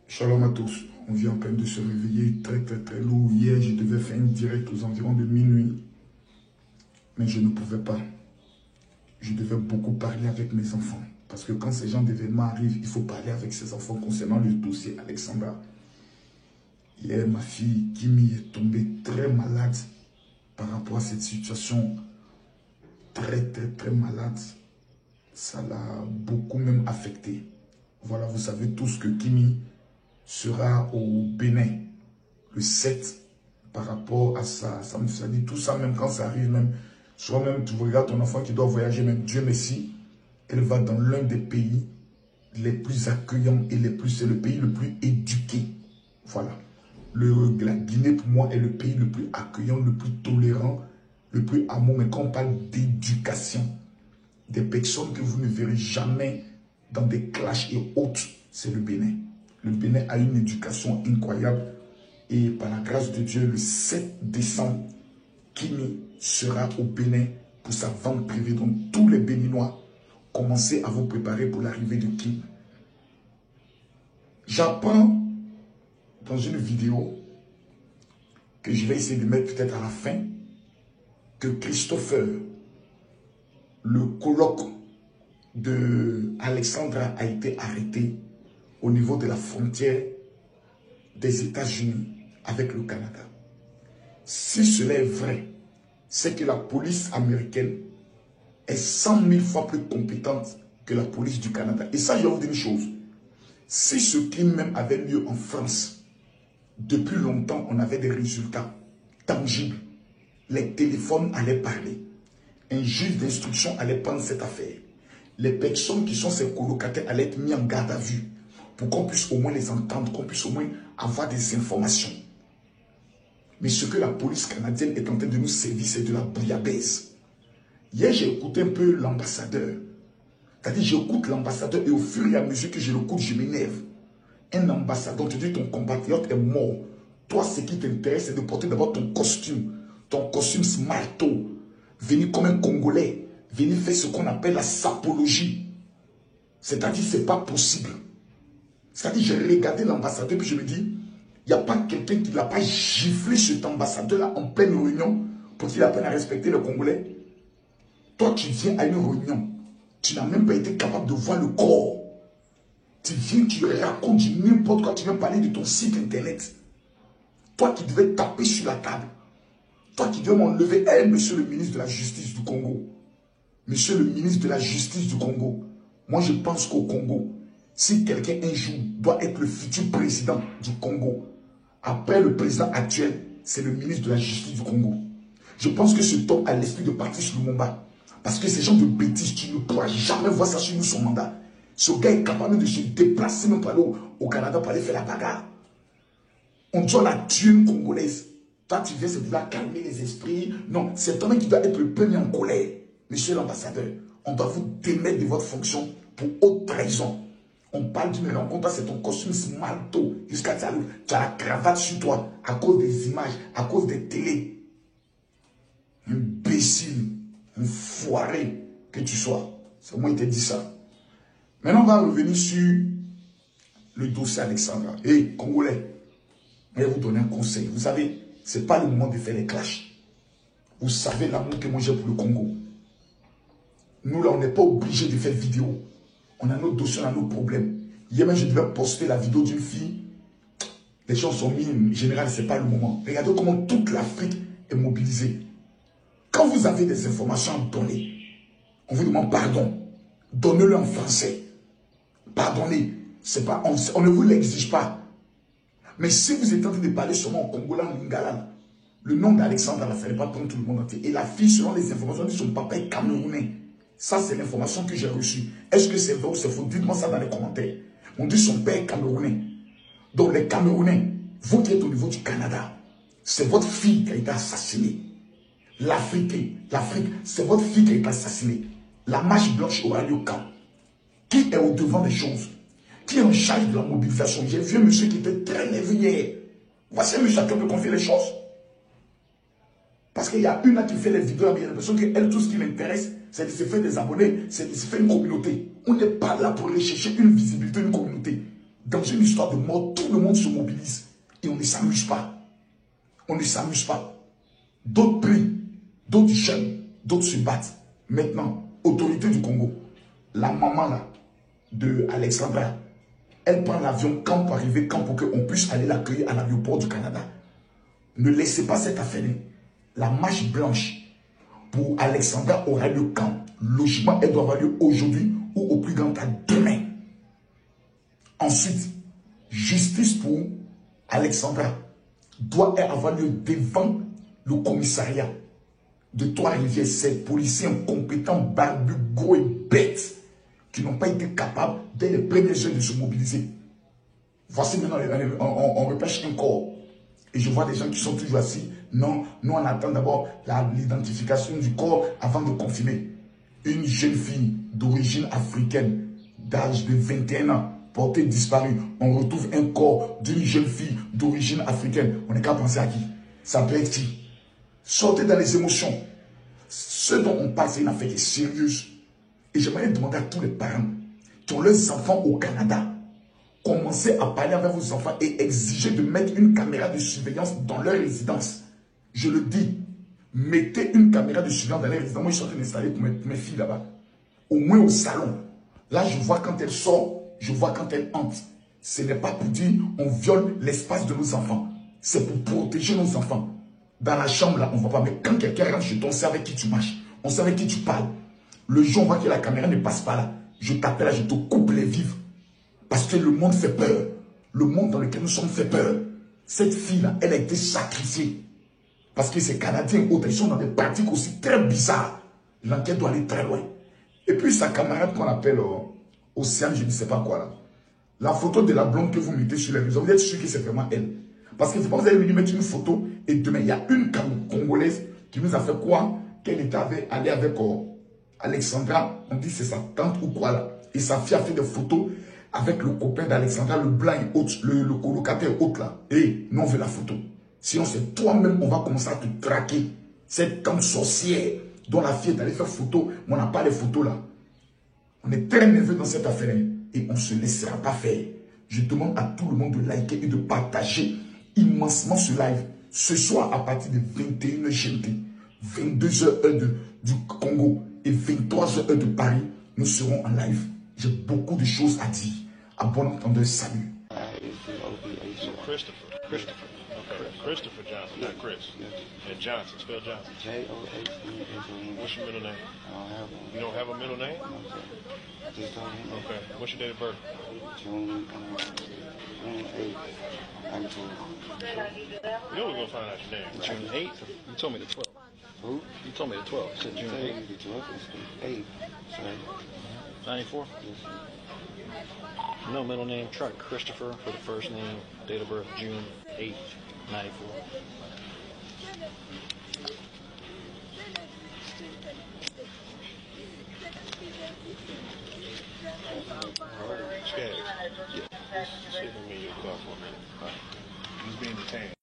Shalom à tous. On vient en peine de se réveiller très lourd. Hier, je devais faire une direct aux environs de minuit. Mais je ne pouvais pas. Je devais beaucoup parler avec mes enfants. Parce que quand ces gens d'événements arrivent, il faut parler avec ses enfants concernant le dossier Alexandra. Hier, ma fille Kimi est tombée très malade par rapport à cette situation. Très malade. Ça l'a beaucoup même affectée. Voilà, vous savez tous que Kimi sera au Bénin le 7 par rapport à ça. Ça me dit tout ça, même quand ça arrive, même, soit même tu regardes ton enfant qui doit voyager, même Dieu merci, elle va dans l'un des pays les plus accueillants et c'est le pays le plus éduqué. Voilà. La Guinée, pour moi, est le pays le plus accueillant, le plus tolérant, le plus amour. Mais quand on parle d'éducation, des personnes que vous ne verrez jamais dans des clashs et autres, c'est le Bénin. Le Bénin a une éducation incroyable. Et par la grâce de Dieu, le 7 décembre, Kimi sera au Bénin pour sa vente privée. Donc tous les Béninois, commencez à vous préparer pour l'arrivée de Kimi. J'apprends dans une vidéo que je vais essayer de mettre peut-être à la fin que Christopher, le coloc de Alexandra, a été arrêté au niveau de la frontière des États-Unis avec le Canada. Si cela est vrai, c'est que la police américaine est 100 000 fois plus compétente que la police du Canada. Et ça, je vais vous dire une chose. Si ce crime même avait lieu en France, depuis longtemps, on avait des résultats tangibles. Les téléphones allaient parler. Un juge d'instruction allait prendre cette affaire. Les personnes qui sont ses colocataires allaient être mis en garde à vue pour qu'on puisse au moins les entendre, qu'on puisse au moins avoir des informations. Mais ce que la police canadienne est en train de nous servir, c'est de la bouillabaisse. Hier, j'ai écouté un peu l'ambassadeur. C'est-à-dire, j'écoute l'ambassadeur et au fur et à mesure que je l'écoute, je m'énerve. Un ambassadeur te dit ton compatriote est mort. Toi, ce qui t'intéresse, c'est de porter d'abord ton costume smarto. Venir comme un Congolais. Venir faire ce qu'on appelle la sapologie. C'est-à-dire, ce n'est pas possible. C'est-à-dire, j'ai regardé l'ambassadeur et je me dis, il n'y a pas quelqu'un qui ne l'a pas giflé cet ambassadeur-là en pleine réunion pour qu'il apprenne à respecter le Congolais. Toi, tu viens à une réunion, tu n'as même pas été capable de voir le corps. Tu viens, tu racontes du n'importe quoi, tu viens parler de ton site internet. Toi qui devais taper sur la table. Toi qui devais m'enlever, monsieur le ministre de la Justice du Congo. Monsieur le ministre de la Justice du Congo. Moi, je pense qu'au Congo, si quelqu'un un jour doit être le futur président du Congo, après le président actuel, c'est le ministre de la Justice du Congo. Je pense que cet homme a l'esprit de Patrice Lumumba. Parce que ces gens de bêtises, tu ne pourras jamais voir ça sur son mandat. Ce gars est capable de se déplacer même pour aller au Canada pour aller faire la bagarre. On doit la tuer congolaise. Toi, tu viens, c'est pour calmer les esprits. Non, c'est un homme qui doit être le premier en colère. Monsieur l'ambassadeur, on doit vous démettre de votre fonction pour haute trahison. On parle d'une rencontre, c'est ton costume smarto. Jusqu'à tu as la cravate sur toi à cause des images, à cause des télés. Imbécile, un foiré que tu sois. C'est moi qui t'ai dit ça. Maintenant, on va revenir sur le dossier Alexandra. Et Congolais, je vais vous donner un conseil. Vous savez, ce n'est pas le moment de faire les clashs. Vous savez l'amour que moi j'ai pour le Congo. Nous, là, on n'est pas obligé de faire vidéo. On a nos dossiers, on a nos problèmes. Hier même, je devais poster la vidéo d'une fille. Les gens sont mis, en général, ce n'est pas le moment. Regardez comment toute l'Afrique est mobilisée. Quand vous avez des informations à donner, on vous demande pardon. Donnez-le en français. Pardonnez. Pas, on ne vous l'exige pas. Mais si vous êtes en train de parler seulement en congolais, en lingala, le nom d'Alexandre, ça ne fallait pas prendre tout le monde entier. Et la fille, selon les informations, dit son papa est camerounais. Ça, c'est l'information que j'ai reçue. Est-ce que c'est vrai ou c'est faux? Dites-moi ça dans les commentaires. On dit son père est camerounais. Donc les Camerounais, vous qui êtes au niveau du Canada, c'est votre fille qui a été assassinée. L'Afrique, c'est votre fille qui a été assassinée. La marche blanche aura lieu quand? Qui est au devant des choses? Qui est en charge de la mobilisation? J'ai vu un monsieur qui était très nerveux hier. Voici un monsieur qui peut confier les choses. Parce qu'il y a une qui fait les vidéos, il y a l'impression qu'elle, tout ce qui l'intéresse, c'est de se faire des abonnés, c'est de se faire une communauté. On n'est pas là pour rechercher une visibilité, une communauté. Dans une histoire de mort, tout le monde se mobilise et on ne s'amuse pas. On ne s'amuse pas. D'autres prient, d'autres jeûnent, d'autres se battent. Maintenant, autorité du Congo, la maman là, de Alexandra, elle prend l'avion quand pour arriver, quand pour qu'on puisse aller l'accueillir à l'aéroport du Canada. Ne laissez pas cette affaire. La marche blanche pour Alexandra aura lieu quand? Logiquement, elle doit avoir lieu aujourd'hui ou au plus grand tard demain. Ensuite, justice pour Alexandra doit avoir lieu devant le commissariat de Trois-Rivières. Ces policiers incompétents, barbus, gros et bêtes qui n'ont pas été capables dès les premiers jeunes de se mobiliser. Voici maintenant, on repêche un corps. Et je vois des gens qui sont toujours assis. Non, nous on attend d'abord l'identification du corps avant de confirmer. Une jeune fille d'origine africaine, d'âge de 21 ans, portée disparue. On retrouve un corps d'une jeune fille d'origine africaine. On n'est qu'à penser à qui? Ça peut être qui? Sortez dans les émotions. Ce dont on parle, c'est une affaire qui est sérieuse. Et j'aimerais demander à tous les parents qui ont leurs enfants au Canada, commencez à parler avec vos enfants et exiger de mettre une caméra de surveillance dans leur résidence. Je le dis, mettez une caméra de surveillance dans leur résidence. Moi, je suis en train d'installer pour mes filles là-bas. Au moins au salon. Là, je vois quand elles sortent, je vois quand elles entrent. Ce n'est pas pour dire on viole l'espace de nos enfants. C'est pour protéger nos enfants. Dans la chambre, là, on ne voit pas. Mais quand quelqu'un rentre chez toi, on sait avec qui tu marches. On sait avec qui tu parles. Le jour où on voit que la caméra ne passe pas là, je t'appelle là, je te coupe les vivres. Parce que le monde fait peur. Le monde dans lequel nous sommes fait peur. Cette fille-là, elle a été sacrifiée. Parce que ces Canadiens autres, ils sont dans des pratiques aussi très bizarres. L'enquête doit aller très loin. Et puis sa camarade qu'on appelle Océane, je ne sais pas quoi là. La photo de la blonde que vous mettez sur les réseaux, vous êtes sûr que c'est vraiment elle. Parce que c'est pas que vous allez venir mettre une photo et demain, il y a une Congolaise qui nous a fait quoi? Qu'elle était allée avec Alexandra, on dit c'est sa tante ou quoi là. Et sa fille a fait des photos avec le copain d'Alexandra, le blanc et autre, le colocataire autre là. Et nous on veut la photo. Sinon c'est toi-même, on va commencer à te traquer. Cette tante sorcière dont la fille est allée faire photo, mais on n'a pas les photos là. On est très nerveux dans cette affaire et on ne se laissera pas faire. Je demande à tout le monde de liker et de partager immensement ce live. Ce soir à partir de 21h GMT, 22h heure du Congo et 23h heure de Paris, nous serons en live. J'ai beaucoup de choses à dire. À bon entendeur, salut. Christopher. Okay. Christopher Johnson, not Chris. And Johnson, spell Johnson. J-O-H-N-S-O-N. What's your middle name? I don't have one. You don't have a middle name? No, sir. Just don't have one. Okay. What's your date of birth? June 8th, 94. You know we're going to find out your name, right? June 8th? You told me the 12th. Who? You told me the 12th. You said June 8th. The 12th is the 8th. Sorry. 94? Yes, sir. No middle name. Try Christopher for the first name. Date of birth June 8th, 94. Skaggs. Yeah. Sit with me in your car for a minute. He's being detained.